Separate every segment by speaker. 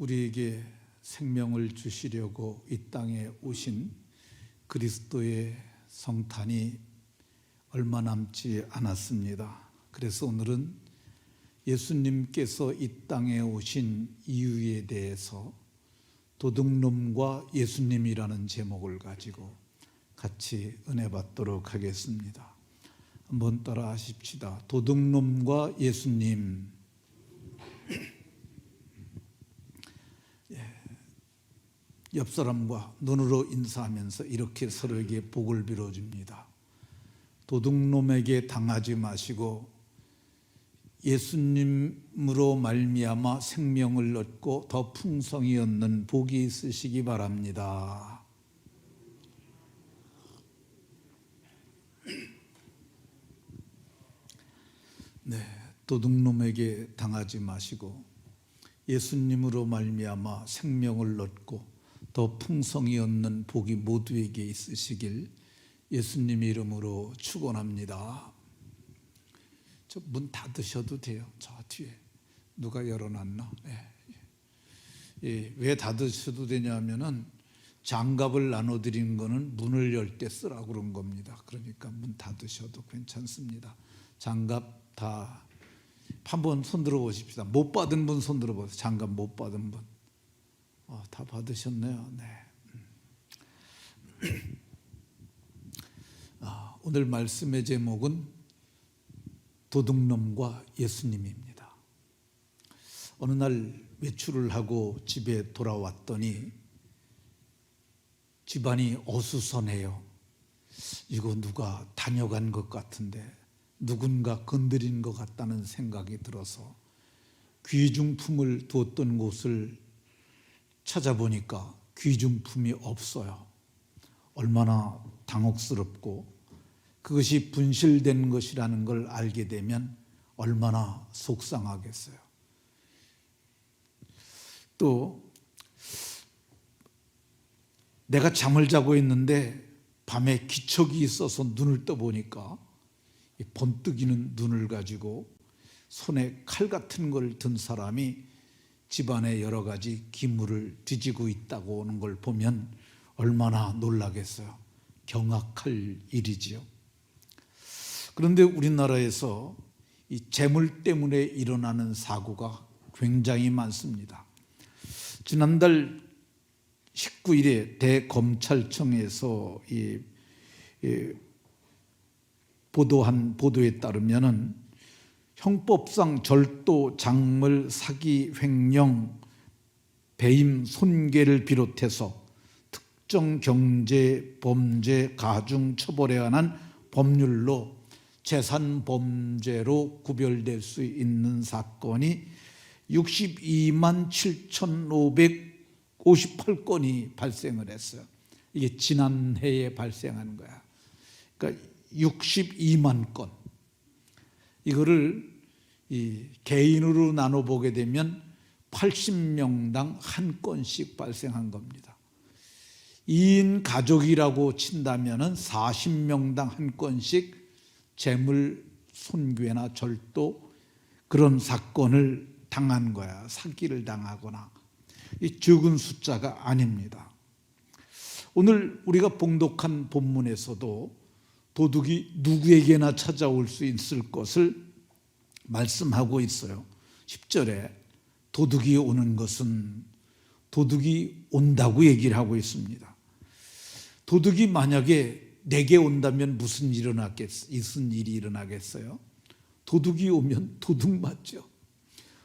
Speaker 1: 우리에게 생명을 주시려고 이 땅에 오신 그리스도의 성탄이 얼마 남지 않았습니다. 그래서 오늘은 예수님께서 이 땅에 오신 이유에 대해서 도둑놈과 예수님이라는 제목을 가지고 같이 은혜 받도록 하겠습니다. 한번 따라 하십시다. 도둑놈과 예수님. 옆 사람과 눈으로 인사하면서 이렇게 서로에게 복을 빌어줍니다. 도둑놈에게 당하지 마시고 예수님으로 말미암아 생명을 얻고 더 풍성히 얻는 복이 있으시기 바랍니다. 네, 도둑놈에게 당하지 마시고 예수님으로 말미암아 생명을 얻고 더 풍성히 얻는 복이 모두에게 있으시길 예수님 이름으로 축원합니다. 저 문 닫으셔도 돼요. 저 뒤에 누가 열어놨나? 왜 닫으셔도 되냐면은 장갑을 나눠드린 거는 문을 열 때 쓰라고 그런 겁니다. 그러니까 문 닫으셔도 괜찮습니다. 장갑 다 한번 손 들어 보십시다. 못 받은 분 손 들어 보세요. 장갑 못 받은 분. 다 받으셨네요. 네. 오늘 말씀의 제목은 도둑놈과 예수님입니다. 어느 날 외출을 하고 집에 돌아왔더니 집안이 어수선해요. 이거 누가 다녀간 것 같은데 누군가 건드린 것 같다는 생각이 들어서 귀중품을 두었던 곳을 찾아보니까 귀중품이 없어요. 얼마나 당혹스럽고 그것이 분실된 것이라는 걸 알게 되면 얼마나 속상하겠어요. 또 내가 잠을 자고 있는데 밤에 기척이 있어서 눈을 떠보니까 번뜩이는 눈을 가지고 손에 칼 같은 걸 든 사람이 집안에 여러 가지 기물을 뒤지고 있다고 하는 걸 보면 얼마나 놀라겠어요. 경악할 일이지요. 그런데 우리나라에서 이 재물 때문에 일어나는 사고가 굉장히 많습니다. 지난달 19일에 대검찰청에서 보도한 보도에 따르면은 형법상 절도, 작물, 사기, 횡령, 배임, 손괴를 비롯해서 특정 경제, 범죄, 가중 처벌에 관한 법률로 재산 범죄로 구별될 수 있는 사건이 62만 7,558건이 발생을 했어요. 이게 지난해에 발생한 거야. 그러니까 62만 건. 이거를 개인으로 나눠보게 되면 80명당 한 건씩 발생한 겁니다. 2인 가족이라고 친다면 40명당 한 건씩 재물 손괴나 절도 그런 사건을 당한 거야. 사기를 당하거나. 이 적은 숫자가 아닙니다. 오늘 우리가 봉독한 본문에서도 도둑이 누구에게나 찾아올 수 있을 것을 말씀하고 있어요. 10절에 도둑이 오는 것은 도둑이 온다고 얘기를 하고 있습니다. 도둑이 만약에 내게 온다면 무슨 일이 일어나겠어요? 도둑이 오면 도둑 맞죠.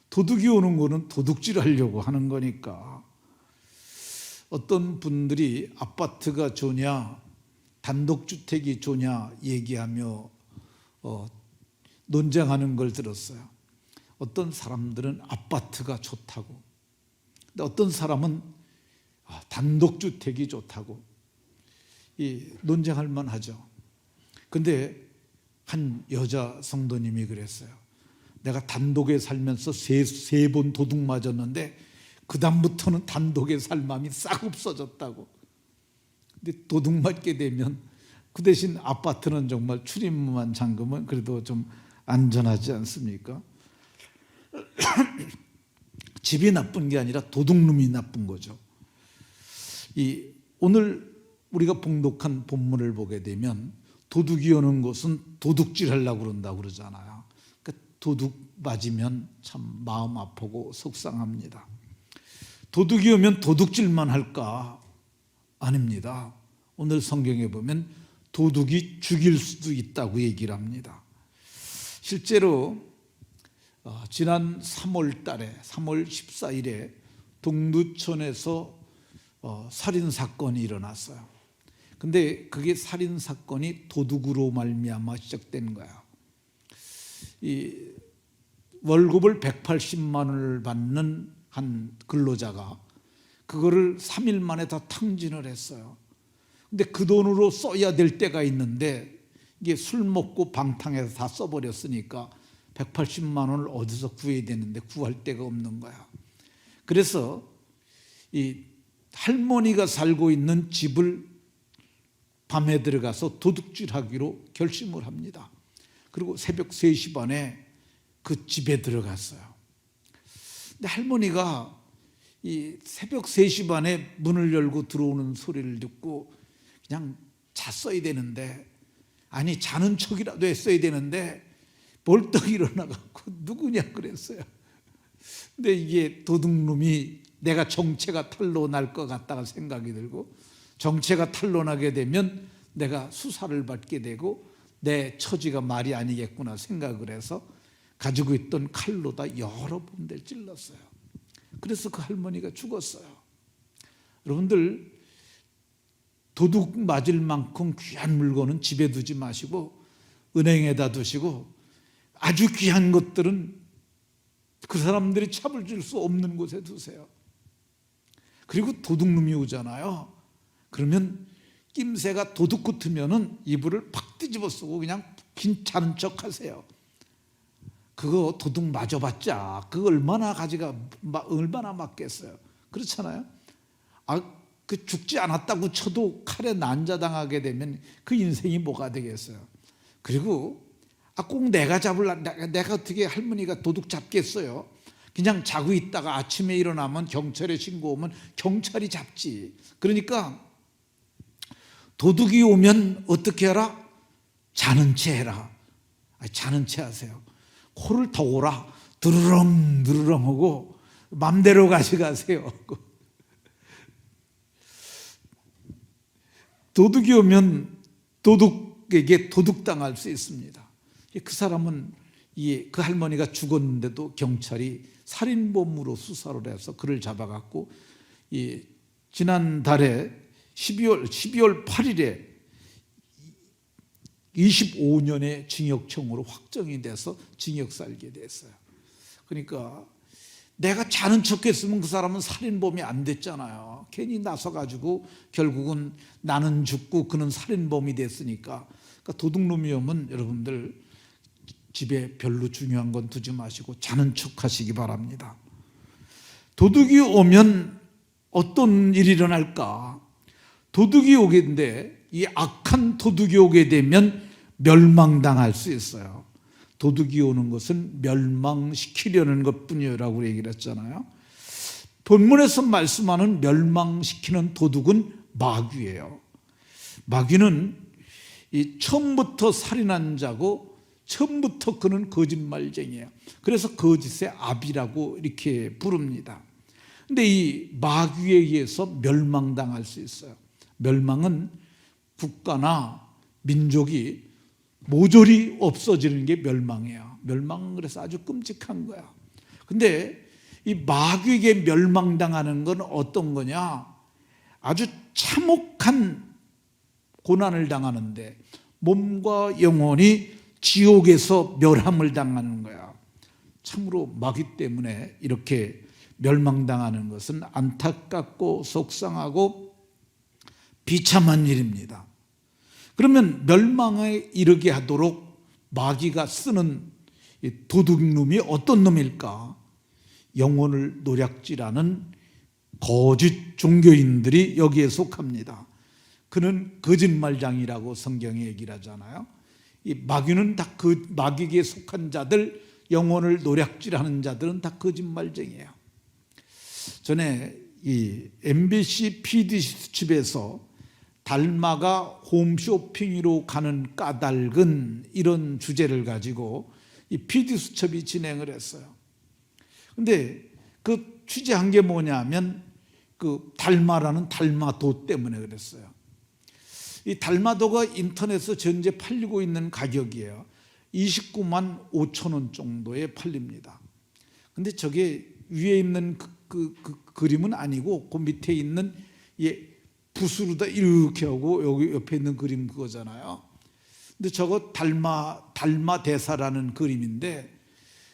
Speaker 1: 도둑이 오는 거는 도둑질 하려고 하는 거니까. 어떤 분들이 아파트가 좋냐 단독주택이 좋냐 얘기하며 논쟁하는 걸 들었어요. 어떤 사람들은 아파트가 좋다고, 근데 어떤 사람은 단독주택이 좋다고 논쟁할 만하죠. 근데 한 여자 성도님이 그랬어요. 내가 단독에 살면서 세 번 도둑 맞았는데 그 다음부터는 단독에 살 마음이 싹 없어졌다고. 근데 도둑 맞게 되면 그 대신 아파트는 정말 출입문만 잠그면 그래도 좀 안전하지 않습니까? 집이 나쁜 게 아니라 도둑놈이 나쁜 거죠. 오늘 우리가 봉독한 본문을 보게 되면 도둑이 오는 곳은 도둑질 하려고 그런다고 그러잖아요. 그러니까 도둑 맞으면 참 마음 아프고 속상합니다. 도둑이 오면 도둑질만 할까? 아닙니다. 오늘 성경에 보면 도둑이 죽일 수도 있다고 얘기를 합니다. 실제로 지난 3월 달에 3월 14일에 동두천에서 살인사건이 일어났어요. 근데 그게 살인사건이 도둑으로 말미암아 시작된 거야. 월급을 180만 원을 받는 한 근로자가 그거를 3일 만에 다 탕진을 했어요. 근데 그 돈으로 써야 될 때가 있는데 이게 술 먹고 방탕해서 다 써버렸으니까 180만 원을 어디서 구해야 되는데 구할 데가 없는 거야. 그래서 이 할머니가 살고 있는 집을 밤에 들어가서 도둑질하기로 결심을 합니다. 그리고 새벽 3시 반에 그 집에 들어갔어요. 근데 할머니가 이 새벽 3시 반에 문을 열고 들어오는 소리를 듣고 그냥 잤어야 되는데, 아니 자는 척이라도 했어야 되는데 벌떡 일어나갖고 누구냐 그랬어요. 근데 이게 도둑놈이 내가 정체가 탄로날 것 같다가 생각이 들고, 정체가 탄로나게 되면 내가 수사를 받게 되고 내 처지가 말이 아니겠구나 생각을 해서 가지고 있던 칼로다 여러 군데를 찔렀어요. 그래서 그 할머니가 죽었어요. 여러분들, 도둑 맞을 만큼 귀한 물건은 집에 두지 마시고 은행에다 두시고, 아주 귀한 것들은 그 사람들이 잡을 줄 수 없는 곳에 두세요. 그리고 도둑놈이 오잖아요. 그러면 낌새가 도둑 같으면은 이불을 팍 뒤집어 쓰고 그냥 괜찮은 척 하세요. 그거 도둑 맞아봤자 그거 얼마나 얼마나 맞겠어요. 그렇잖아요. 그 죽지 않았다고 쳐도 칼에 난자당하게 되면 그 인생이 뭐가 되겠어요. 그리고 꼭 내가 내가 어떻게 할머니가 도둑 잡겠어요. 그냥 자고 있다가 아침에 일어나면 경찰에 신고하면 경찰이 잡지. 그러니까 도둑이 오면 어떻게 하라? 자는 채 해라. 자는 채 하세요. 코를 더오라. 드르렁 드르렁 하고 맘대로 가져가세요. 도둑이 오면 도둑에게 도둑당할 수 있습니다. 그 사람은 그 할머니가 죽었는데도 경찰이 살인범으로 수사를 해서 그를 잡아갖고 지난달에 12월 8일에 25년의 징역형으로 확정이 돼서 징역 살게 됐어요. 그러니까 내가 자는 척했으면 그 사람은 살인범이 안 됐잖아요. 괜히 나서가지고 결국은 나는 죽고 그는 살인범이 됐으니까. 그러니까 도둑놈이 오면 여러분들 집에 별로 중요한 건 두지 마시고 자는 척 하시기 바랍니다. 도둑이 오면 어떤 일이 일어날까? 도둑이 오겠는데 이 악한 도둑이 오게 되면 멸망당할 수 있어요. 도둑이 오는 것은 멸망시키려는 것뿐이라고 얘기를 했잖아요. 본문에서 말씀하는 멸망시키는 도둑은 마귀예요. 마귀는 처음부터 살인한 자고 처음부터 그는 거짓말쟁이에요. 그래서 거짓의 아비라고 이렇게 부릅니다. 근데 이 마귀에 의해서 멸망당할 수 있어요. 멸망은 국가나 민족이 모조리 없어지는 게 멸망이에요. 멸망은 그래서 아주 끔찍한 거야. 근데 이 마귀에게 멸망당하는 건 어떤 거냐? 아주 참혹한 고난을 당하는데 몸과 영혼이 지옥에서 멸함을 당하는 거야. 참으로 마귀 때문에 이렇게 멸망당하는 것은 안타깝고 속상하고 비참한 일입니다. 그러면 멸망에 이르게 하도록 마귀가 쓰는 도둑놈이 어떤 놈일까? 영혼을 노략질하는 거짓 종교인들이 여기에 속합니다. 그는 거짓말장이라고 성경에 얘기를 하잖아요. 이 마귀는 다 마귀에게 속한 자들, 영혼을 노략질하는 자들은 다 거짓말쟁이에요. 전에 이 MBC PD 수첩에서 달마가 홈쇼핑으로 가는 까닭은 이런 주제를 가지고 이 PD 수첩이 진행을 했어요. 근데 그 취재한 게 뭐냐면 그 달마라는 달마도 때문에 그랬어요. 이 달마도가 인터넷에서 현재 팔리고 있는 가격이에요. 29만 5천 원 정도에 팔립니다. 근데 저게 위에 있는 그 그림은 아니고 그 밑에 있는 붓으로다 이렇게 하고 여기 옆에 있는 그림 그거잖아요. 근데 저거 달마 대사라는 그림인데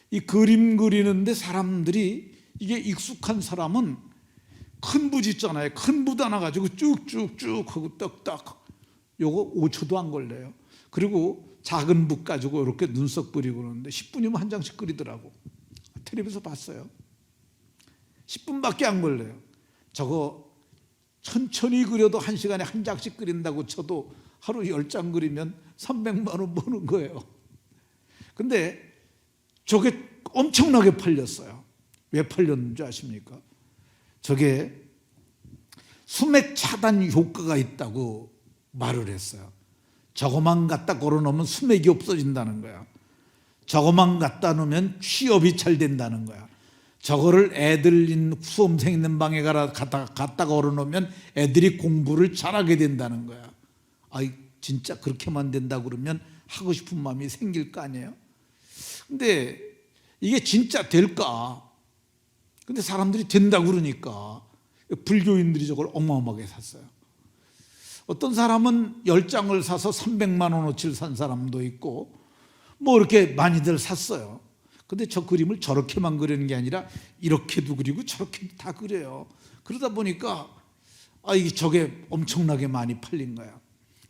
Speaker 1: 이 그림 그리는데 사람들이 이게 익숙한 사람은 큰 붓 있잖아요. 큰 붓 하나 가지고 쭉쭉쭉 하고 떡딱 요거 5초도 안 걸려요. 그리고 작은 붓 가지고 이렇게 눈썹 그리고 그러는데 10분이면 한 장씩 그리더라고. 텔레비에서 봤어요. 10분밖에 안 걸려요. 저거 천천히 그려도 1시간에 한 장씩 그린다고 쳐도 하루 10장 그리면 300만 원 버는 거예요. 근데 저게 엄청나게 팔렸어요. 왜 팔렸는지 아십니까? 저게 수맥 차단 효과가 있다고 말을 했어요. 저거만 갖다 걸어놓으면 수맥이 없어진다는 거야. 저거만 갖다 놓으면 취업이 잘 된다는 거야. 저거를 애들 수험생 있는 방에 갖다 걸어놓으면 애들이 공부를 잘하게 된다는 거야. 아이 진짜 그렇게만 된다 그러면 하고 싶은 마음이 생길 거 아니에요. 근데 이게 진짜 될까? 근데 사람들이 된다고 그러니까 불교인들이 저걸 어마어마하게 샀어요. 어떤 사람은 10장을 사서 300만 원어치를 산 사람도 있고 뭐 이렇게 많이들 샀어요. 근데 저 그림을 저렇게만 그리는 게 아니라 이렇게도 그리고 저렇게도 다 그려요. 그러다 보니까 이게 저게 엄청나게 많이 팔린 거야.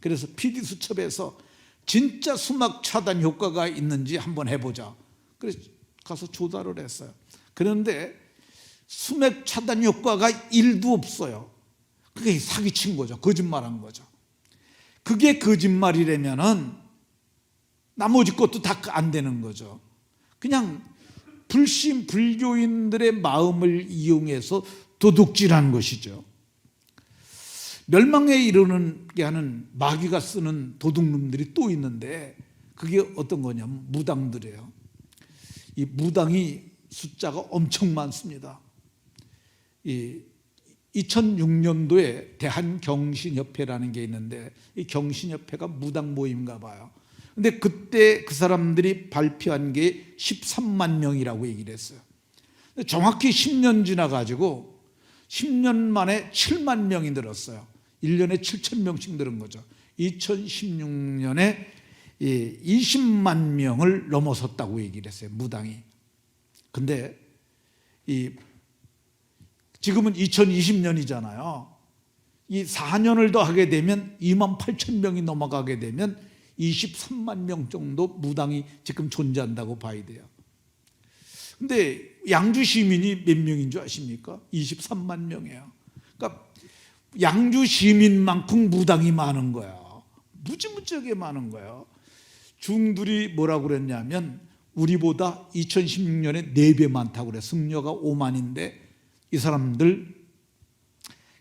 Speaker 1: 그래서 PD 수첩에서 진짜 수막 차단 효과가 있는지 한번 해보자. 그래서 가서 조사를 했어요. 그런데 수맥 차단 효과가 1도 없어요. 그게 사기친 거죠. 거짓말한 거죠. 그게 거짓말이라면은 나머지 것도 다 안 되는 거죠. 그냥 불신 불교인들의 마음을 이용해서 도둑질한 것이죠. 멸망에 이르게 하는 마귀가 쓰는 도둑놈들이 또 있는데 그게 어떤 거냐면 무당들이에요. 이 무당이 숫자가 엄청 많습니다. 2006년도에 대한경신협회라는 게 있는데 이 경신협회가 무당 모임인가 봐요. 근데 그때 그 사람들이 발표한 게 13만 명이라고 얘기를 했어요. 정확히 10년 지나가지고 10년 만에 7만 명이 늘었어요. 1년에 7천 명씩 늘은 거죠. 2016년에 20만 명을 넘어섰다고 얘기를 했어요. 무당이. 근데 지금은 2020년이잖아요. 이 4년을 더 하게 되면 2만 8천 명이 넘어가게 되면 23만 명 정도 무당이 지금 존재한다고 봐야 돼요. 근데 양주 시민이 몇 명인 줄 아십니까? 23만 명이에요. 그러니까 양주 시민만큼 무당이 많은 거야. 무지무지하게 많은 거예요. 중들이 뭐라고 그랬냐면 우리보다 2016년에 4배 많다고 그래. 승려가 5만인데 이 사람들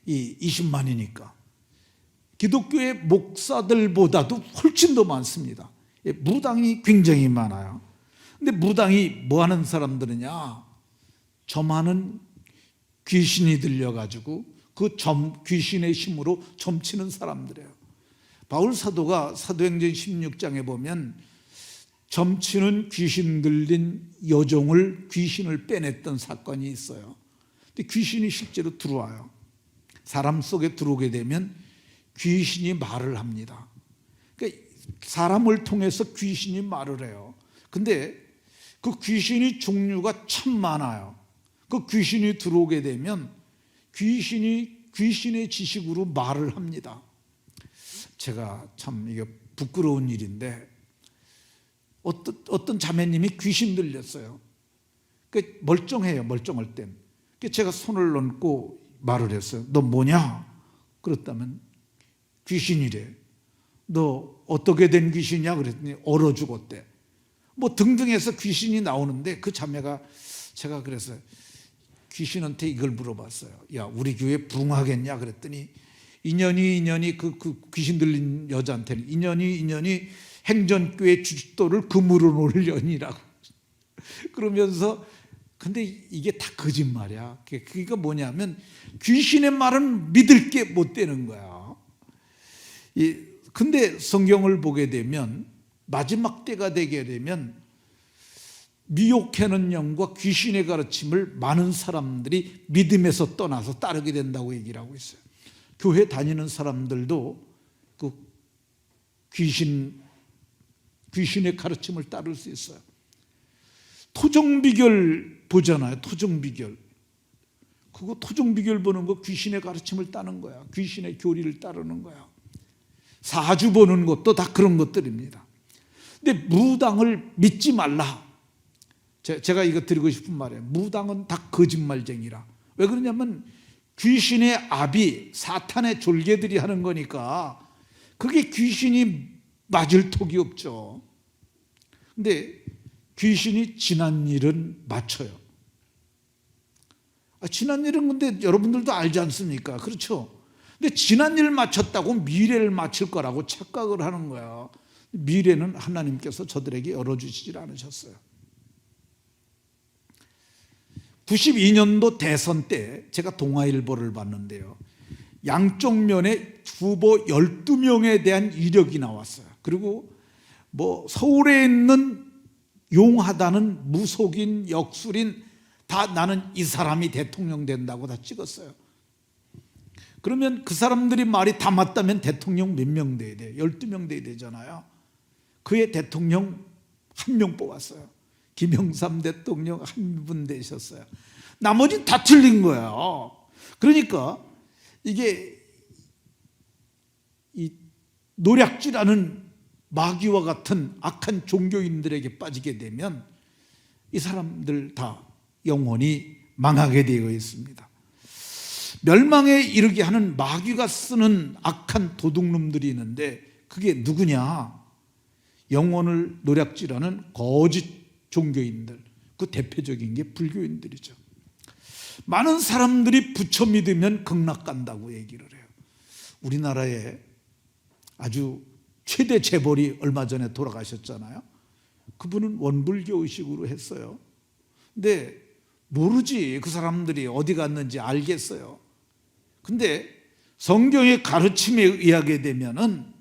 Speaker 1: 20만이니까 기독교의 목사들보다도 훨씬 더 많습니다. 무당이 굉장히 많아요. 근데 무당이 뭐 하는 사람들이냐? 점하는 귀신이 들려가지고 그 귀신의 힘으로 점치는 사람들이에요. 바울 사도가 사도행전 16장에 보면 점치는 귀신 들린 여종을 귀신을 빼냈던 사건이 있어요. 근데 귀신이 실제로 들어와요. 사람 속에 들어오게 되면 귀신이 말을 합니다. 그러니까 사람을 통해서 귀신이 말을 해요. 근데 그 귀신이 종류가 참 많아요. 그 귀신이 들어오게 되면 귀신의 지식으로 말을 합니다. 제가 참 이게 부끄러운 일인데 어떤 자매님이 귀신 들렸어요. 그러니까 멀쩡해요. 멀쩡할 땐. 그러니까 제가 손을 얹고 말을 했어요. 너 뭐냐? 그랬다면 귀신이래. 너 어떻게 된 귀신이야? 그랬더니 얼어 죽었대. 뭐 등등해서 귀신이 나오는데 그 자매가 제가 그랬어요. 귀신한테 이걸 물어봤어요. 야, 우리 교회 부흥하겠냐 그랬더니 인연이 그 귀신 들린 여자한테는 인연이 행전교회 주짓도를 금으로 놀려니라고 그러면서, 근데 이게 다 거짓말이야. 그게 뭐냐면 귀신의 말은 믿을 게 못 되는 거야. 근데 성경을 보게 되면 마지막 때가 되게 되면 미혹하는 영과 귀신의 가르침을 많은 사람들이 믿음에서 떠나서 따르게 된다고 얘기를 하고 있어요. 교회 다니는 사람들도 그 귀신의 가르침을 따를 수 있어요. 토정비결 보잖아요. 토정비결. 그거 토정비결 보는 거 귀신의 가르침을 따는 거야. 귀신의 교리를 따르는 거야. 사주 보는 것도 다 그런 것들입니다. 근데 무당을 믿지 말라. 제가 이거 드리고 싶은 말이에요. 무당은 다 거짓말쟁이라. 왜 그러냐면 귀신의 압이 사탄의 졸개들이 하는 거니까 그게 귀신이 맞을 턱이 없죠. 근데 귀신이 지난 일은 맞춰요. 지난 일은 근데 여러분들도 알지 않습니까? 그렇죠? 근데 지난 일을 맞췄다고 미래를 맞출 거라고 착각을 하는 거야. 미래는 하나님께서 저들에게 열어주시질 않으셨어요. 92년도 대선 때 제가 동아일보를 봤는데요. 양쪽 면에 후보 12명에 대한 이력이 나왔어요. 그리고 뭐 서울에 있는 용하다는 무속인, 역술인 다 나는 이 사람이 대통령 된다고 다 찍었어요. 그러면 그 사람들이 말이 다 맞다면 대통령 몇 명 돼야 돼요? 12명 돼야 되잖아요. 그의 대통령 한 명 뽑았어요. 김영삼 대통령 한 분 되셨어요. 나머지 다 틀린 거예요. 그러니까 이게 이 노략질하는 마귀와 같은 악한 종교인들에게 빠지게 되면 이 사람들 다 영원히 망하게 되어 있습니다. 멸망에 이르게 하는 마귀가 쓰는 악한 도둑놈들이 있는데 그게 누구냐? 영혼을 노략질하는 거짓 종교인들. 그 대표적인 게 불교인들이죠. 많은 사람들이 부처 믿으면 극락 간다고 얘기를 해요. 우리나라에 아주 최대 재벌이 얼마 전에 돌아가셨잖아요. 그분은 원불교 의식으로 했어요. 근데 모르지 그 사람들이 어디 갔는지 알겠어요. 근데 성경의 가르침에 의하게 되면은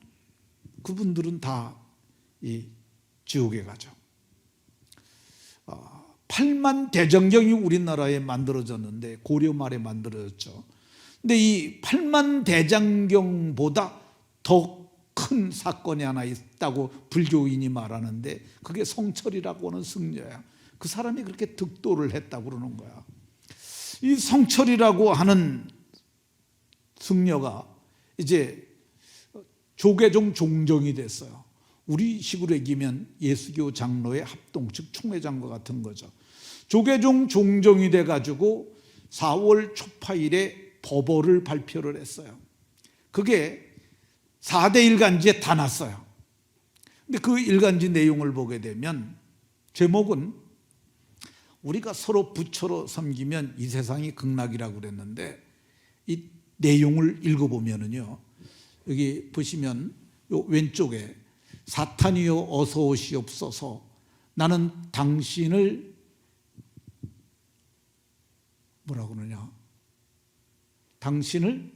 Speaker 1: 그분들은 다 이 지옥에 가죠. 8만 대장경이 우리나라에 만들어졌는데 고려 말에 만들어졌죠. 근데 이 8만 대장경보다 더 큰 사건이 하나 있다고 불교인이 말하는데 그게 성철이라고 하는 승려야. 그 사람이 그렇게 득도를 했다고 그러는 거야. 이 성철이라고 하는 승려가 이제 조계종 종정이 됐어요. 우리 식으로 얘기하면 예수교 장로의 합동, 즉 총회장과 같은 거죠. 조계종 종정이 돼가지고 4월 초파일에 법어를 발표를 했어요. 그게 4대 일간지에 다 났어요. 근데 그 일간지 내용을 보게 되면 제목은 우리가 서로 부처로 섬기면 이 세상이 극락이라고 그랬는데 이 내용을 읽어보면은요, 여기 보시면 요 왼쪽에 사탄이여 어서 오시옵소서 나는 당신을 뭐라고 그러냐, 당신을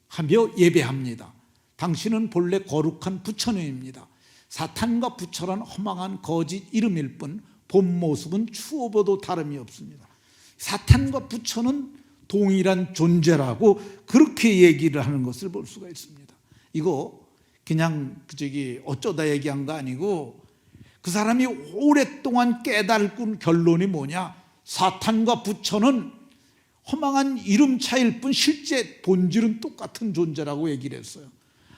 Speaker 1: 하며 예배합니다. 당신은 본래 거룩한 부처님입니다. 사탄과 부처란 허망한 거짓 이름일 뿐 본 모습은 추호보도 다름이 없습니다. 사탄과 부처는 동일한 존재라고 그렇게 얘기를 하는 것을 볼 수가 있습니다. 이거 그냥 어쩌다 얘기한 거 아니고 그 사람이 오랫동안 깨달은 결론이 뭐냐? 사탄과 부처는 허망한 이름 차이일 뿐 실제 본질은 똑같은 존재라고 얘기를 했어요.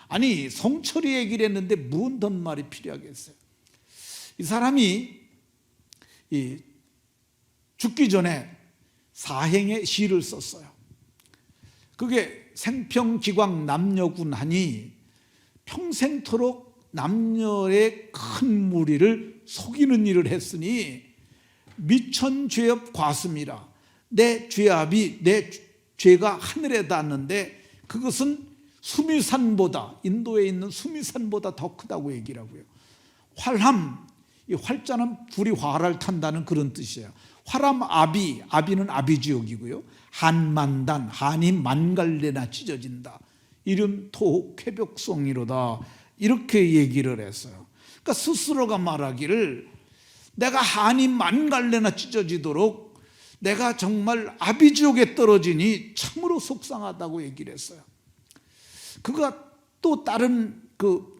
Speaker 1: 아니 성철이 얘기를 했는데 무슨 더 말이 필요하겠어요? 이 사람이 죽기 전에 사행의 시를 썼어요. 그게 생평기광 남녀군하니 평생토록 남녀의 큰 무리를 속이는 일을 했으니 미천죄업 과습이라 내 죄압이, 내 죄가 하늘에 닿았는데 그것은 수미산보다, 인도에 있는 수미산보다 더 크다고 얘기를 하고요. 활함, 이 활자는 불이 화를 탄다는 그런 뜻이에요. 활함 아비, 아비는 아비지옥이고요. 한만단, 한이 만갈래나 찢어진다. 이름 토 쾌벽성이로다. 이렇게 얘기를 했어요. 그러니까 스스로가 말하기를 내가 한이 만갈래나 찢어지도록 내가 정말 아비지옥에 떨어지니 참으로 속상하다고 얘기를 했어요. 그가 또 다른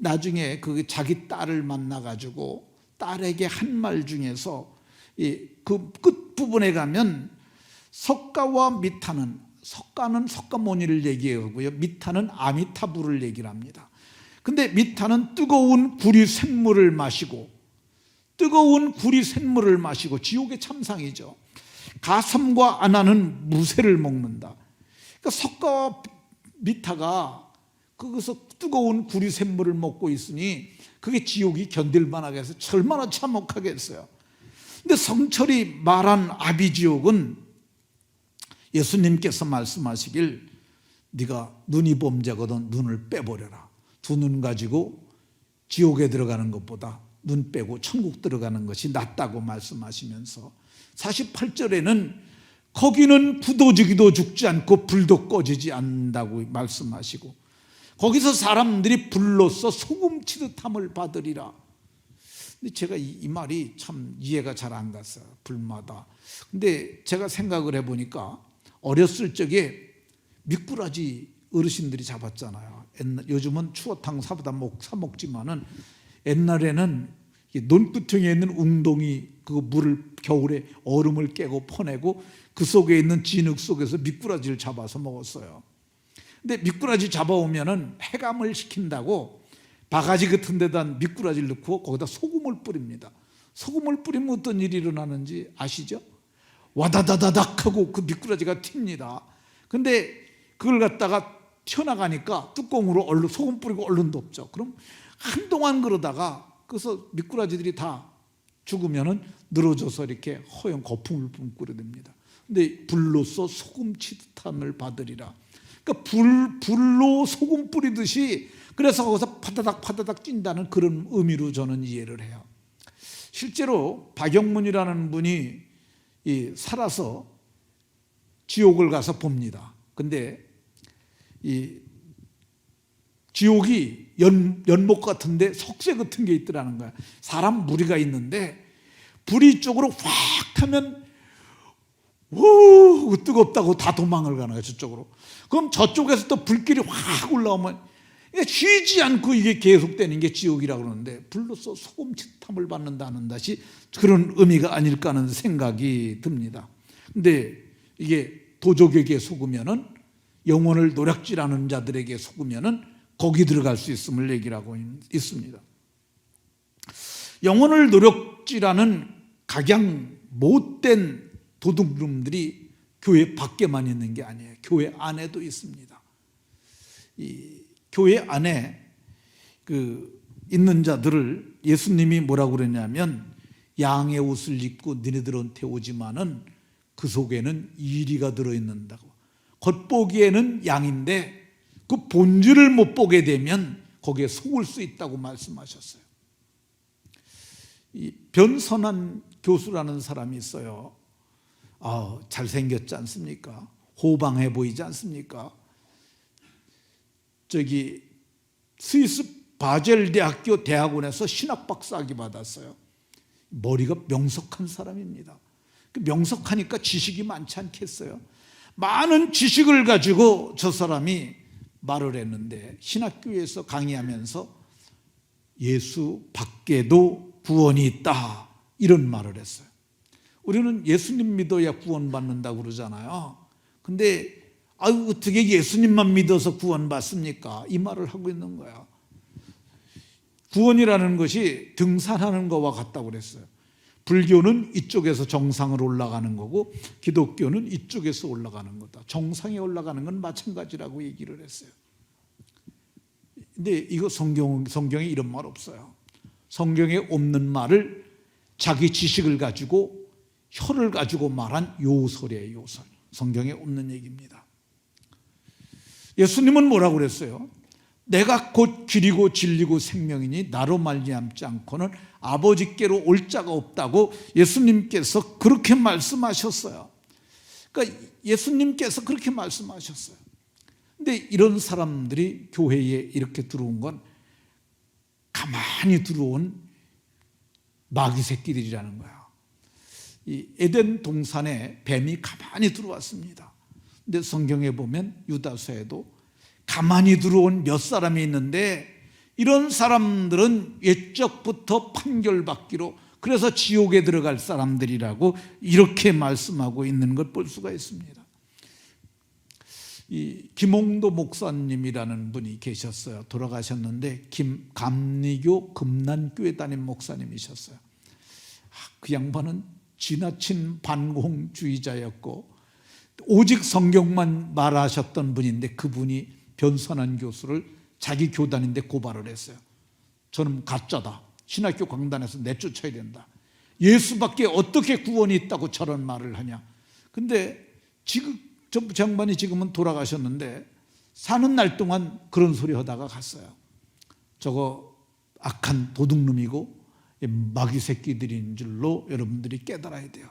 Speaker 1: 나중에 자기 딸을 만나가지고 딸에게 한 말 중에서 그 끝부분에 가면 석가와 미타는, 석가는 석가모니를 얘기하고요, 미타는 아미타부를 얘기를 합니다. 근데 미타는 뜨거운 구리 샘물을 마시고, 뜨거운 구리 샘물을 마시고, 지옥의 참상이죠. 가삼과 아나는 무쇠를 먹는다. 그러니까 석가와 미타가 거기서 뜨거운 구리 샘물을 먹고 있으니 그게 지옥이 견딜만하게 해서 얼마나 참혹하겠어요. 근데 성철이 말한 아비지옥은 예수님께서 말씀하시길 네가 눈이 범죄거든 눈을 빼버려라. 두 눈 가지고 지옥에 들어가는 것보다 눈 빼고 천국 들어가는 것이 낫다고 말씀하시면서 48절에는 거기는 구도지기도 죽지 않고 불도 꺼지지 않는다고 말씀하시고, 거기서 사람들이 불로써 소금치듯함을 받으리라. 근데 제가 이 말이 참 이해가 잘 안 갔어요. 불마다. 근데 제가 생각을 해보니까 어렸을 적에 미꾸라지 어르신들이 잡았잖아요. 요즘은 추어탕 사 먹지만은 옛날에는 논구퉁이에 있는 웅동이 그 물을 겨울에 얼음을 깨고 퍼내고 그 속에 있는 진흙 속에서 미꾸라지를 잡아서 먹었어요. 근데 미꾸라지 잡아오면은 해감을 시킨다고 바가지 같은 데다 미꾸라지를 넣고 거기다 소금을 뿌립니다. 소금을 뿌리면 어떤 일이 일어나는지 아시죠? 와다다다닥 하고 그 미꾸라지가 튑니다. 근데 그걸 갖다가 튀어나가니까 뚜껑으로 얼른 소금 뿌리고 얼른 덮죠. 그럼 한동안 그러다가 그래서 미꾸라지들이 다 죽으면은 늘어져서 이렇게 허연 거품을 뿜고 그러됩니다. 근데 불로써 소금 치듯함을 받으리라. 그러니까 불로 소금 뿌리듯이, 그래서 거기서 파다닥 파다닥 찐다는 그런 의미로 저는 이해를 해요. 실제로 박영문이라는 분이 살아서 지옥을 가서 봅니다. 근데 이 지옥이 연못 같은데 석쇠 같은 게 있더라는 거야. 사람 무리가 있는데 불이 이쪽으로 확 하면 우 뜨겁다고 다 도망을 가는 거야, 저쪽으로. 그럼 저쪽에서 또 불길이 확 올라오면 쉬지 않고 이게 계속되는 게 지옥이라고 그러는데, 불로써 소금치탐을 받는다는 것이 그런 의미가 아닐까 하는 생각이 듭니다. 근데 이게 도적에게 속으면은, 영혼을 노략질하는 자들에게 속으면은 거기 들어갈 수 있음을 얘기를 하고 있습니다. 영혼을 노략질하는 각양 못된 도둑놈들이 교회 밖에만 있는 게 아니에요. 교회 안에도 있습니다. 이 교회 안에 있는 자들을 예수님이 뭐라고 그러냐면, 양의 옷을 입고 너희들한테 오지만은 그 속에는 이리가 들어있는다고. 겉보기에는 양인데 그 본질을 못 보게 되면 거기에 속을 수 있다고 말씀하셨어요. 이 변선한 교수라는 사람이 있어요. 잘생겼지 않습니까? 호방해 보이지 않습니까? 스위스 바젤 대학교 대학원에서 신학 박사학위 받았어요. 머리가 명석한 사람입니다. 명석하니까 지식이 많지 않겠어요? 많은 지식을 가지고 저 사람이 말을 했는데, 신학교에서 강의하면서 예수 밖에도 구원이 있다, 이런 말을 했어요. 우리는 예수님 믿어야 구원받는다고 그러잖아요. 근데 어떻게 예수님만 믿어서 구원받습니까? 이 말을 하고 있는 거야. 구원이라는 것이 등산하는 것과 같다고 그랬어요. 불교는 이쪽에서 정상으로 올라가는 거고 기독교는 이쪽에서 올라가는 거다. 정상에 올라가는 건 마찬가지라고 얘기를 했어요. 근데 이거 성경에 이런 말 없어요. 성경에 없는 말을 자기 지식을 가지고 혀를 가지고 말한 요설이에요. 요설. 성경에 없는 얘기입니다. 예수님은 뭐라고 그랬어요? 내가 곧 길이고 진리고 생명이니 나로 말미암지 않고는 아버지께로 올 자가 없다고 예수님께서 그렇게 말씀하셨어요. 그러니까 예수님께서 그렇게 말씀하셨어요. 근데 이런 사람들이 교회에 이렇게 들어온 건 가만히 들어온 마귀 새끼들이라는 거야. 이 에덴 동산에 뱀이 가만히 들어왔습니다. 근데 성경에 보면 유다서에도 가만히 들어온 몇 사람이 있는데 이런 사람들은 옛적부터 판결받기로, 그래서 지옥에 들어갈 사람들이라고 이렇게 말씀하고 있는 걸 볼 수가 있습니다. 이 김홍도 목사님이라는 분이 계셨어요. 돌아가셨는데 감리교 금난교회 담임 목사님이셨어요. 그 양반은 지나친 반공주의자였고 오직 성경만 말하셨던 분인데 그분이 변선한 교수를 자기 교단인데 고발을 했어요. 저는 가짜다. 신학교 강단에서 내쫓아야 된다. 예수밖에 어떻게 구원이 있다고 저런 말을 하냐. 근데 지금 저 양반이 지금은 돌아가셨는데 사는 날 동안 그런 소리 하다가 갔어요. 저거 악한 도둑놈이고 마귀 새끼들인 줄로 여러분들이 깨달아야 돼요.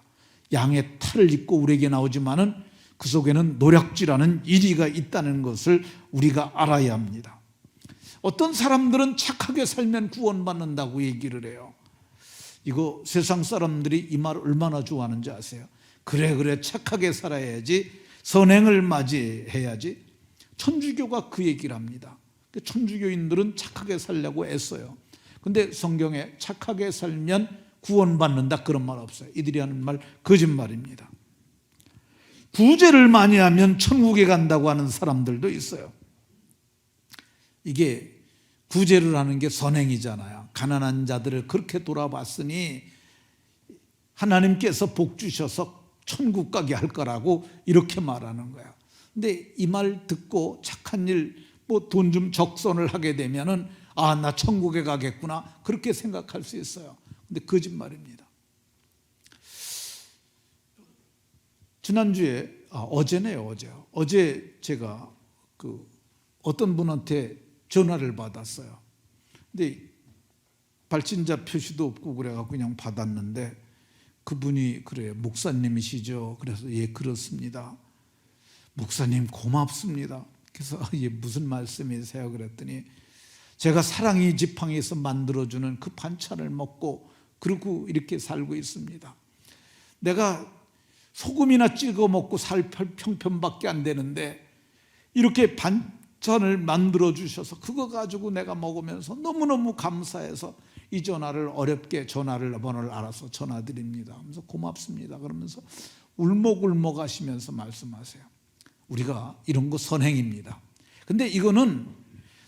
Speaker 1: 양의 탈을 입고 우리에게 나오지만은 그 속에는 노략질하는 이리가 있다는 것을 우리가 알아야 합니다. 어떤 사람들은 착하게 살면 구원받는다고 얘기를 해요. 이거 세상 사람들이 이 말 얼마나 좋아하는지 아세요? 그래 착하게 살아야지, 선행을 맞이해야지. 천주교가 그 얘기를 합니다. 천주교인들은 착하게 살려고 애써요. 근데 성경에 착하게 살면 구원받는다 그런 말 없어요. 이들이 하는 말 거짓말입니다. 구제를 많이 하면 천국에 간다고 하는 사람들도 있어요. 이게 구제를 하는 게 선행이잖아요. 가난한 자들을 그렇게 돌아봤으니 하나님께서 복 주셔서 천국 가게 할 거라고 이렇게 말하는 거예요. 근데 이 말 듣고 착한 일, 뭐 돈 좀 적선을 하게 되면은 아, 나 천국에 가겠구나 그렇게 생각할 수 있어요. 근데 거짓말입니다. 지난주에 어제네요. 어제 제가 어떤 분한테 전화를 받았어요. 근데 발신자 표시도 없고 그래갖고 그냥 받았는데 그분이 그래요. 목사님이시죠? 그래서 예, 그렇습니다. 목사님 고맙습니다. 그래서 예, 무슨 말씀이세요? 그랬더니 제가 사랑이 지팡이에서 만들어주는 그 반찬을 먹고 그러고 이렇게 살고 있습니다. 내가 소금이나 찍어 먹고 살 평편밖에 안 되는데 이렇게 반찬을 만들어 주셔서 그거 가지고 내가 먹으면서 너무너무 감사해서 이 전화를 어렵게 번호를 알아서 전화드립니다. 하면서 고맙습니다. 그러면서 울먹울먹 하시면서 말씀하세요. 우리가 이런 거 선행입니다. 근데 이거는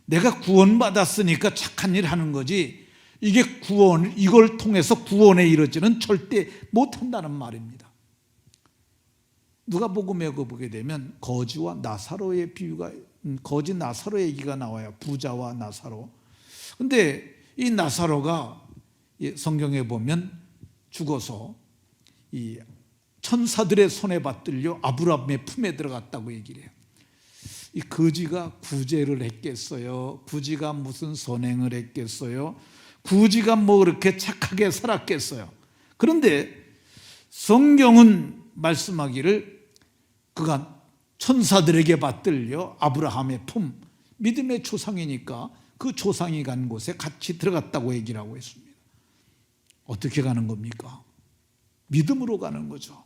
Speaker 1: 내가 구원받았으니까 착한 일 하는 거지 이게 이걸 통해서 구원에 이르지는 절대 못한다는 말입니다. 누가복음에 보게 되면 거지와 나사로의 비유가, 거지 나사로 얘기가 나와요. 부자와 나사로. 근데 이 나사로가 성경에 보면 죽어서 이 천사들의 손에 받들려 아브라함의 품에 들어갔다고 얘기를 해요. 이 거지가 구제를 했겠어요? 구지가 무슨 선행을 했겠어요? 구지가 뭐 그렇게 착하게 살았겠어요? 그런데 성경은 말씀하기를 그가 천사들에게 받들려 아브라함의 품, 믿음의 조상이니까 그 조상이 간 곳에 같이 들어갔다고 얘기를 하고 있습니다. 어떻게 가는 겁니까? 믿음으로 가는 거죠.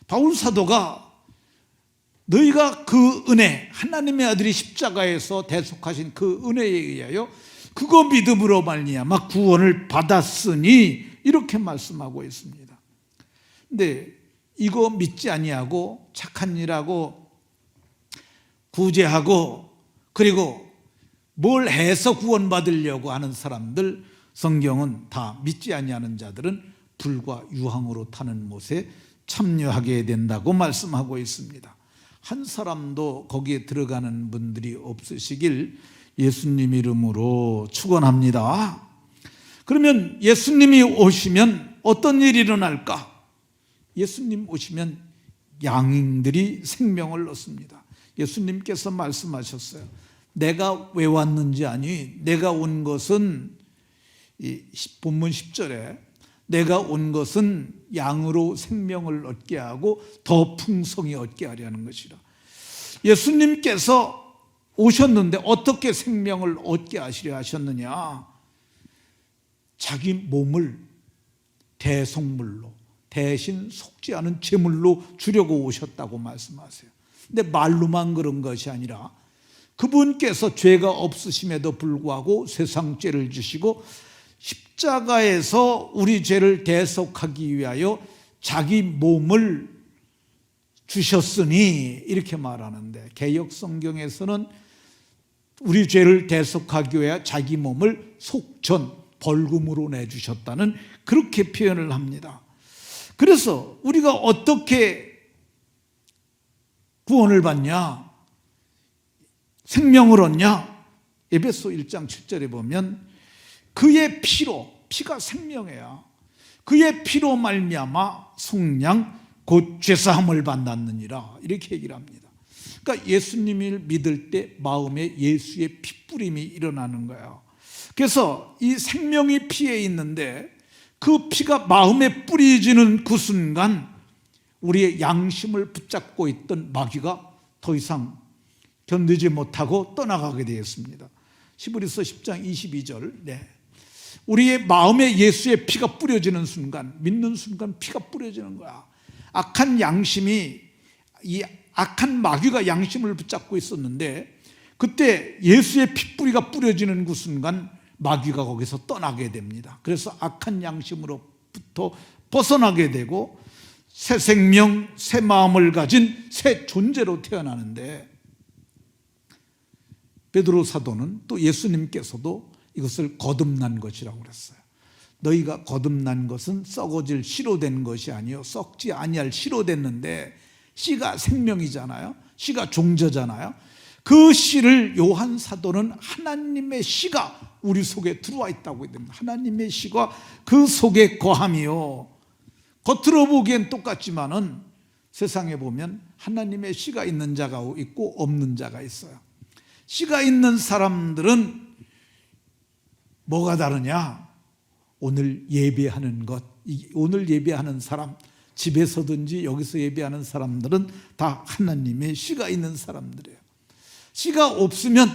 Speaker 1: 바울 사도가 너희가 그 은혜, 하나님의 아들이 십자가에서 대속하신 그 은혜에 의하여 그거 믿음으로 말미암아 구원을 받았으니 이렇게 말씀하고 있습니다. 근데 이거 믿지 아니하고 착한 일하고 구제하고 그리고 뭘 해서 구원받으려고 하는 사람들, 성경은 다 믿지 아니하는 자들은 불과 유황으로 타는 못에 참여하게 된다고 말씀하고 있습니다. 한 사람도 거기에 들어가는 분들이 없으시길 예수님 이름으로 축원합니다. 그러면 예수님이 오시면 어떤 일이 일어날까? 예수님 오시면 양인들이 생명을 얻습니다. 예수님께서 말씀하셨어요. 내가 왜 왔는지 아니, 내가 온 것은, 이 본문 10절에 내가 온 것은 양으로 생명을 얻게 하고 더 풍성히 얻게 하려는 것이라. 예수님께서 오셨는데 어떻게 생명을 얻게 하시려 하셨느냐? 자기 몸을 대속물로, 대신 속지 않은 제물로 주려고 오셨다고 말씀하세요. 근데 말로만 그런 것이 아니라 그분께서 죄가 없으심에도 불구하고 세상 죄를 지시고 십자가에서 우리 죄를 대속하기 위하여 자기 몸을 주셨으니, 이렇게 말하는데, 개역 성경에서는 우리 죄를 대속하기 위해 자기 몸을 속전, 벌금으로 내주셨다는 그렇게 표현을 합니다. 그래서 우리가 어떻게 구원을 받냐, 생명을 얻냐? 에베소 1장 7절에 보면 그의 피로, 피가 생명이야, 그의 피로 말미암아 속량 곧 죄사함을 받았느니라, 이렇게 얘기를 합니다. 그러니까 예수님을 믿을 때 마음에 예수의 피뿌림이 일어나는 거예요. 그래서 이 생명이 피에 있는데 그 피가 마음에 뿌려지는 그 순간 우리의 양심을 붙잡고 있던 마귀가 더 이상 견디지 못하고 떠나가게 되었습니다. 히브리서 10장 22절. 우리의 마음에 예수의 피가 뿌려지는 순간, 믿는 순간 피가 뿌려지는 거야. 악한 양심이, 이 악한 마귀가 양심을 붙잡고 있었는데 그때 예수의 핏뿌리가 뿌려지는 그 순간 마귀가 거기서 떠나게 됩니다. 그래서 악한 양심으로부터 벗어나게 되고 새 생명, 새 마음을 가진 새 존재로 태어나는데, 베드로 사도는 또 예수님께서도 이것을 거듭난 것이라고 그랬어요. 너희가 거듭난 것은 썩어질 씨로 된 것이 아니요 썩지 아니할 씨로 됐는데, 씨가 생명이잖아요. 씨가 종자잖아요. 그 씨를 요한 사도는 하나님의 씨가 우리 속에 들어와 있다고 합니다. 하나님의 씨가 그 속에 거함이요. 겉으로 보기엔 똑같지만은 세상에 보면 하나님의 씨가 있는 자가 있고 없는 자가 있어요. 씨가 있는 사람들은 뭐가 다르냐? 오늘 예배하는 것, 오늘 예배하는 사람, 집에서든지 여기서 예배하는 사람들은 다 하나님의 씨가 있는 사람들이에요. 씨가 없으면,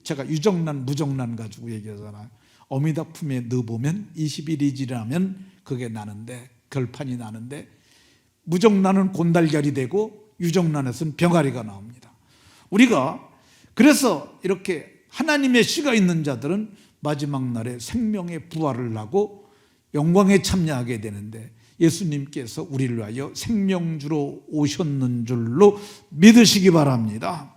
Speaker 1: 제가 유정란, 무정란 가지고 얘기하잖아요. 어미다 품에 넣어보면 20일이 지나면 그게 나는데, 결판이 나는데, 무정란은 곤달걀이 되고 유정란에서는 병아리가 나옵니다. 우리가 그래서 이렇게 하나님의 씨가 있는 자들은 마지막 날에 생명의 부활을 하고 영광에 참여하게 되는데, 예수님께서 우리를 위하여 생명주로 오셨는 줄로 믿으시기 바랍니다.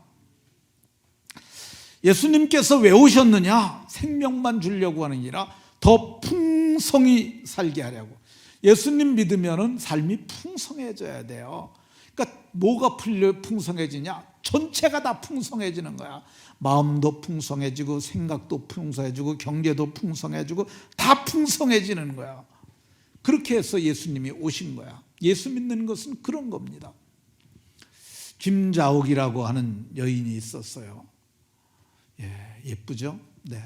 Speaker 1: 예수님께서 왜 오셨느냐? 생명만 주려고 하는 게 아니라 더 풍성히 살게 하려고. 예수님 믿으면 삶이 풍성해져야 돼요. 그러니까 뭐가 풍성해지냐? 전체가 다 풍성해지는 거야. 마음도 풍성해지고 생각도 풍성해지고 경제도 풍성해지고 다 풍성해지는 거야. 그렇게 해서 예수님이 오신 거야. 예수 믿는 것은 그런 겁니다. 김자옥이라고 하는 여인이 있었어요. 예쁘죠? 네.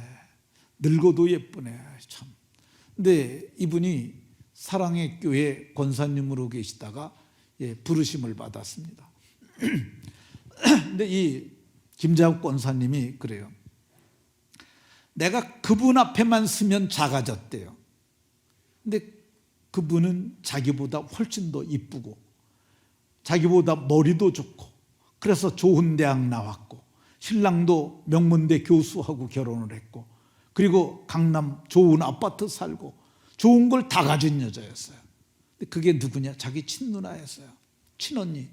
Speaker 1: 늙어도 예쁘네. 참. 근데 이분이 사랑의 교회 권사님으로 계시다가 부르심을 받았습니다. 근데 이 김자옥 권사님이 그래요. 내가 그분 앞에만 서면 작아졌대요. 근데 그분은 자기보다 훨씬 더 이쁘고 자기보다 머리도 좋고 그래서 좋은 대학 나왔고 신랑도 명문대 교수하고 결혼을 했고 그리고 강남 좋은 아파트 살고 좋은 걸 다 가진 여자였어요. 근데 그게 누구냐? 자기 친누나였어요. 친언니.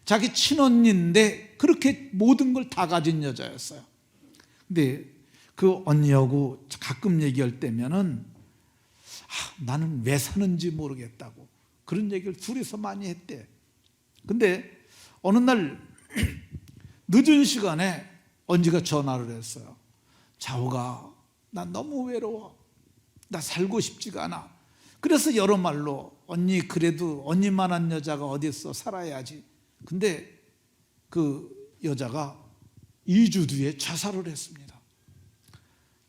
Speaker 1: 자기 친언니인데 그렇게 모든 걸 다 가진 여자였어요. 근데 그 언니하고 가끔 얘기할 때면은 나는 왜 사는지 모르겠다고 그런 얘기를 둘이서 많이 했대. 근데 어느 날 늦은 시간에 언니가 전화를 했어요. 자옥아, 나 너무 외로워. 나 살고 싶지가 않아. 그래서 여러 말로 언니 그래도 언니만한 여자가 어디 있어, 살아야지. 근데 그 여자가 2주 뒤에 자살을 했습니다.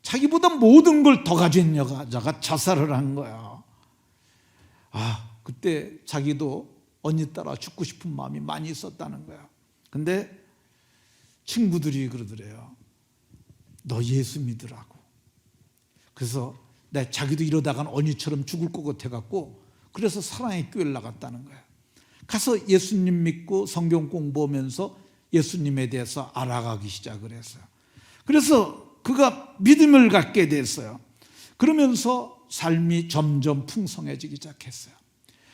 Speaker 1: 자기보다 모든 걸 더 가진 여자가 자살을 한 거야. 그때 자기도 언니 따라 죽고 싶은 마음이 많이 있었다는 거야. 근데 친구들이 그러더래요. 너 예수 믿으라고. 그래서 자기도 이러다간 언니처럼 죽을 것 같아갖고 그래서 사랑의 교회를 나갔다는 거야. 가서 예수님 믿고 성경 공부하면서 예수님에 대해서 알아가기 시작을 했어요. 그래서 그가 믿음을 갖게 됐어요. 그러면서 삶이 점점 풍성해지기 시작했어요.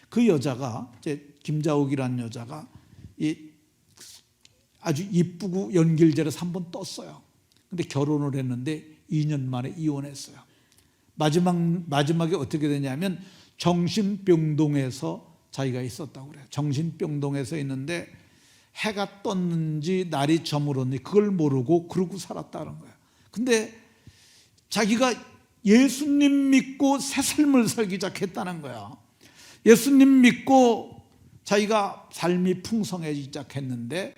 Speaker 1: 그 여자가 이제 김자옥이라는 여자가 아주 이쁘고 연길절에서 한번 떴어요. 근데 결혼을 했는데 2년 만에 이혼했어요. 마지막에 어떻게 되냐면 정신병동에서 자기가 있었다고 그래요. 정신병동에서 있는데 해가 떴는지 날이 저물었는지 그걸 모르고 그러고 살았다는 거예요. 근데 자기가 예수님 믿고 새 삶을 살기 시작했다는 거야. 예수님 믿고 자기가 삶이 풍성해지기 시작했는데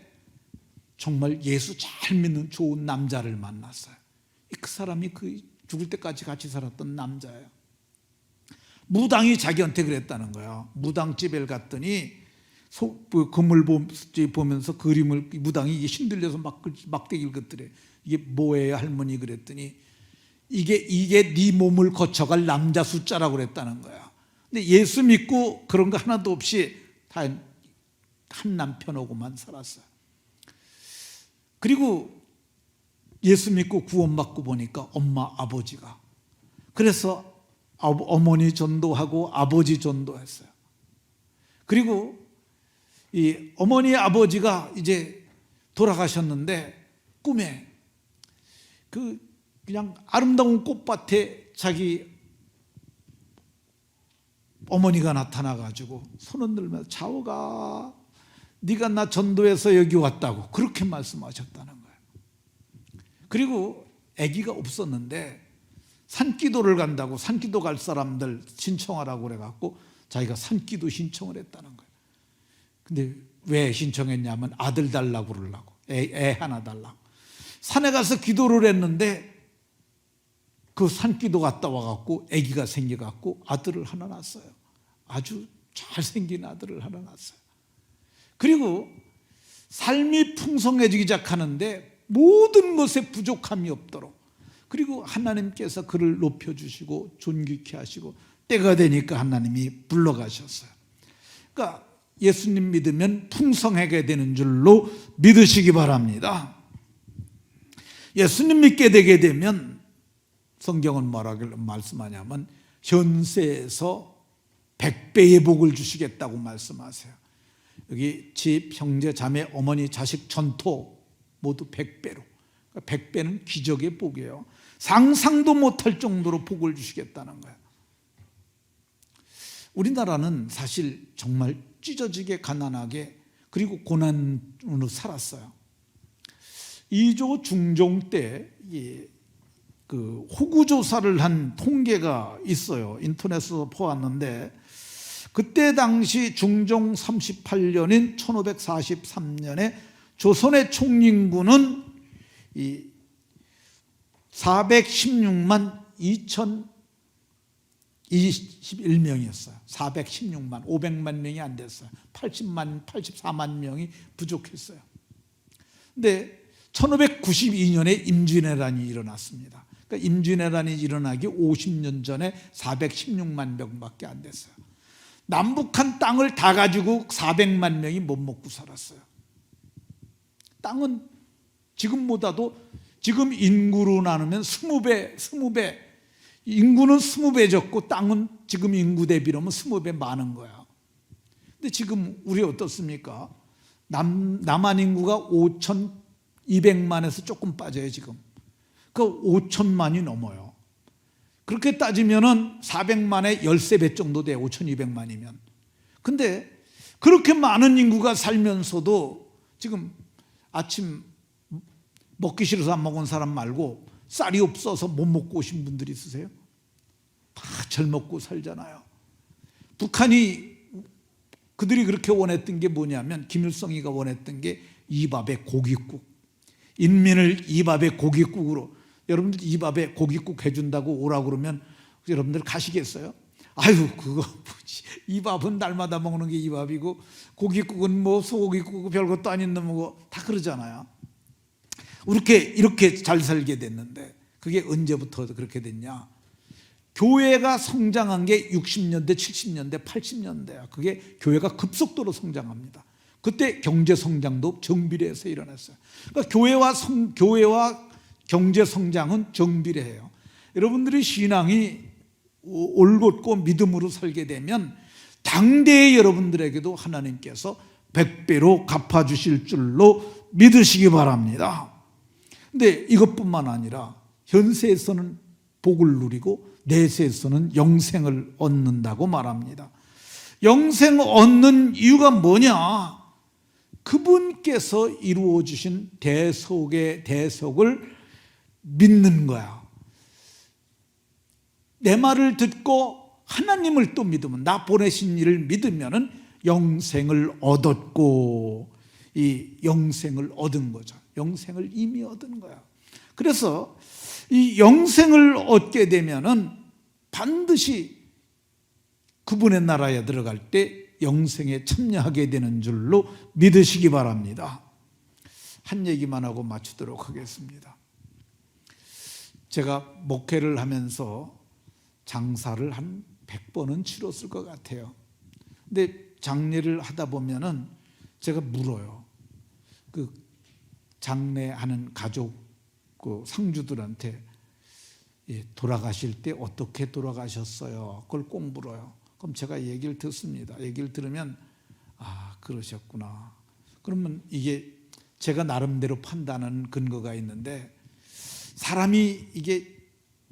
Speaker 1: 정말 예수 잘 믿는 좋은 남자를 만났어요. 그 사람이 그 죽을 때까지 같이 살았던 남자예요. 무당이 자기한테 그랬다는 거야. 무당집에 갔더니 그물 보면서 그림을 무당이 신들려서 막대기를 긋더래. 이게 뭐예요 할머니? 그랬더니 이게 네 몸을 거쳐갈 남자 숫자라고 그랬다는 거야. 근데 예수 믿고 그런 거 하나도 없이 다 한 남편하고만 살았어요. 그리고 예수 믿고 구원받고 보니까 엄마 아버지가, 그래서 어머니 전도하고 아버지 전도했어요. 그리고 이 어머니 아버지가 이제 돌아가셨는데 꿈에 그냥 아름다운 꽃밭에 자기 어머니가 나타나가지고 손 흔들면서 자오가 네가 나 전도해서 여기 왔다고 그렇게 말씀하셨다는 거예요. 그리고 아기가 없었는데 산기도를 간다고 산기도 갈 사람들 신청하라고 그래갖고 자기가 산기도 신청을 했다는 거예요. 근데 왜 신청했냐면 아들 달라고 그러려고, 애 하나 달라고. 산에 가서 기도를 했는데 그 산기도 갔다 와갖고 아기가 생겨갖고 아들을 하나 낳았어요. 아주 잘생긴 아들을 하나 낳았어요. 그리고 삶이 풍성해지기 시작하는데 모든 것에 부족함이 없도록, 그리고 하나님께서 그를 높여주시고 존귀케 하시고 때가 되니까 하나님이 불러가셨어요. 그러니까 예수님 믿으면 풍성하게 되는 줄로 믿으시기 바랍니다. 예수님 믿게 되게 되면 성경은 뭐라고 말씀하냐면 현세에서 100배의 복을 주시겠다고 말씀하세요. 여기 집, 형제, 자매, 어머니, 자식, 전토 모두 100배로. 100배는 기적의 복이에요. 상상도 못할 정도로 복을 주시겠다는 거예요. 우리나라는 사실 정말 찢어지게 가난하게 그리고 고난으로 살았어요. 2조 중종 때 그 호구 조사를 한 통계가 있어요. 인터넷에서 보았는데 그때 당시 중종 38년인 1543년에 조선의 총인구는 416만 2021명이었어요. 416만, 500만 명이 안 됐어요. 84만 명이 부족했어요. 근데 1592년에 임진왜란이 일어났습니다. 그러니까 임진왜란이 일어나기 50년 전에 416만 명밖에 안 됐어요. 남북한 땅을 다 가지고 400만 명이 못 먹고 살았어요. 땅은 지금보다도, 지금 인구로 나누면 20배, 인구는 20배 적고 땅은 지금 인구 대비로면 20배 많은 거야. 근데 지금 우리 어떻습니까? 남한 인구가 5,200만에서 조금 빠져요 지금. 그 5천만이 넘어요. 그렇게 따지면은 400만에 13배 정도 돼요. 5,200만이면. 근데 그렇게 많은 인구가 살면서도 지금 아침 먹기 싫어서 안 먹은 사람 말고 쌀이 없어서 못 먹고 오신 분들이 있으세요? 다 잘 먹고 살잖아요. 북한이 그들이 그렇게 원했던 게 뭐냐면 김일성이가 원했던 게 이밥에 고깃국, 인민을 이밥에 고깃국으로. 여러분들 이밥에 고깃국 해준다고 오라고 그러면 여러분들 가시겠어요? 아유 그거 뭐지, 이밥은 날마다 먹는 게 이밥이고 고깃국은 뭐 소고기국 별것도 아닌 놈이고 다 그러잖아요. 이렇게 잘 살게 됐는데 그게 언제부터 그렇게 됐냐? 교회가 성장한 게 60년대, 70년대, 80년대야. 그게 교회가 급속도로 성장합니다. 그때 경제 성장도 정비례해서 일어났어요. 그러니까 교회와 경제 성장은 정비례해요. 여러분들이 신앙이 올곧고 믿음으로 살게 되면 당대의 여러분들에게도 하나님께서 100배로 갚아주실 줄로 믿으시기 바랍니다. 근데 이것뿐만 아니라 현세에서는 복을 누리고 내세에서는 영생을 얻는다고 말합니다. 영생 얻는 이유가 뭐냐? 그분께서 이루어 주신 대속의 대속을 믿는 거야. 내 말을 듣고 하나님을 또 믿으면, 나 보내신 이를 믿으면은 영생을 얻었고, 이 영생을 얻은 거죠. 영생을 이미 얻은 거야. 그래서 이 영생을 얻게 되면은 반드시 그분의 나라에 들어갈 때 영생에 참여하게 되는 줄로 믿으시기 바랍니다. 한 얘기만 하고 마치도록 하겠습니다. 제가 목회를 하면서 장사를 한 100번은 치렀을 것 같아요. 근데 장례를 하다 보면은 제가 물어요. 그 장례하는 가족 그 상주들한테 돌아가실 때 어떻게 돌아가셨어요? 그걸 꼭 물어요. 그럼 제가 얘기를 듣습니다. 얘기를 들으면 아 그러셨구나. 그러면 이게 제가 나름대로 판단하는 근거가 있는데, 사람이 이게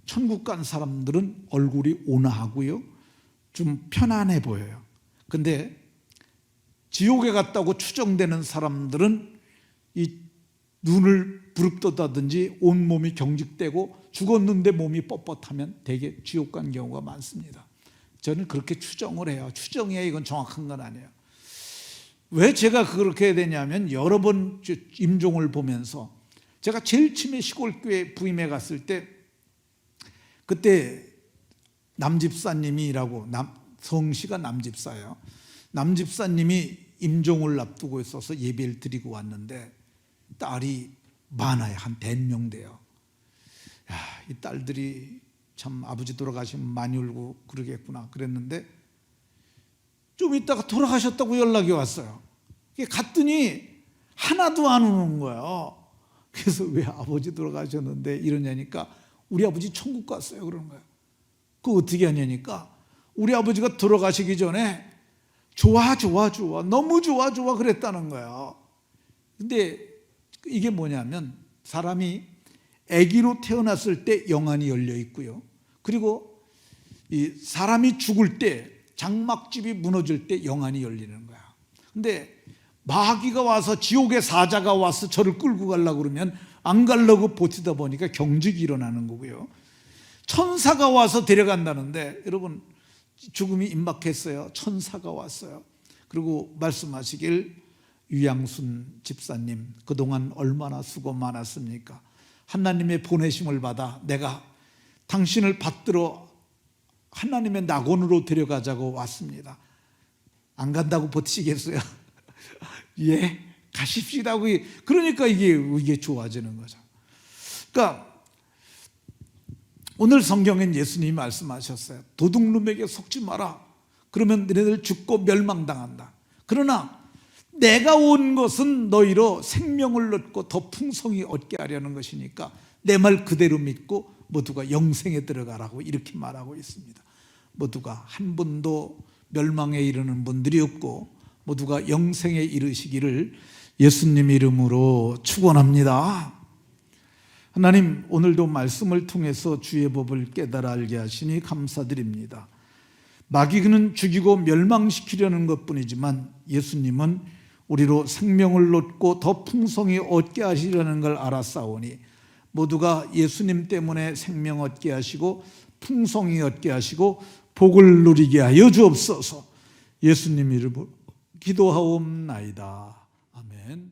Speaker 1: 천국 간 사람들은 얼굴이 온화하고요, 좀 편안해 보여요. 근데 지옥에 갔다고 추정되는 사람들은 이 눈을 부릅떠다든지 온몸이 경직되고 죽었는데 몸이 뻣뻣하면 되게 지옥 간 경우가 많습니다. 저는 그렇게 추정을 해요. 추정이에요. 이건 정확한 건 아니에요. 왜 제가 그렇게 해야 되냐면, 여러 번 임종을 보면서 제가 제일 처음에 시골교회 부임해 갔을 때, 그때 남집사님이라고, 성씨가 남집사예요. 남집사님이 임종을 앞두고 있어서 예배를 드리고 왔는데 딸이 많아요. 한 100명 돼요. 야, 이 딸들이 참 아버지 돌아가시면 많이 울고 그러겠구나 그랬는데, 좀 있다가 돌아가셨다고 연락이 왔어요. 갔더니 하나도 안 우는 거예요. 그래서 왜 아버지 돌아가셨는데 이러냐니까, 우리 아버지 천국 갔어요 그러는 거예요. 그거 어떻게 하냐니까, 우리 아버지가 돌아가시기 전에 좋아 너무 좋아 그랬다는 거예요. 근데 이게 뭐냐면, 사람이 아기로 태어났을 때 영안이 열려 있고요, 그리고 이 사람이 죽을 때 장막집이 무너질 때 영안이 열리는 거야. 근데 마귀가 와서, 지옥의 사자가 와서 저를 끌고 가려고 그러면 안 가려고 버티다 보니까 경직이 일어나는 거고요, 천사가 와서 데려간다는데, 여러분 죽음이 임박했어요. 천사가 왔어요. 그리고 말씀하시길, 유양순 집사님 그동안 얼마나 수고 많았습니까? 하나님의 보내심을 받아 내가 당신을 받들어 하나님의 낙원으로 데려가자고 왔습니다. 안 간다고 버티시겠어요? 예, 가십시다고. 그러니까 이게 좋아지는 거죠. 그러니까 오늘 성경엔 예수님이 말씀하셨어요. 도둑놈에게 속지 마라. 그러면 너희들 죽고 멸망당한다. 그러나 내가 온 것은 너희로 생명을 얻고 더 풍성히 얻게 하려는 것이니까 내 말 그대로 믿고 모두가 영생에 들어가라고 이렇게 말하고 있습니다. 모두가 한 분도 멸망에 이르는 분들이 없고 모두가 영생에 이르시기를 예수님 이름으로 축원합니다. 하나님, 오늘도 말씀을 통해서 주의 법을 깨달아 알게 하시니 감사드립니다. 마귀는 죽이고 멸망시키려는 것뿐이지만 예수님은 우리로 생명을 얻고 더 풍성히 얻게 하시려는 걸 알았사오니 모두가 예수님 때문에 생명 얻게 하시고 풍성히 얻게 하시고 복을 누리게 하여 주옵소서. 예수님 이름으로 기도하옵나이다. 아멘.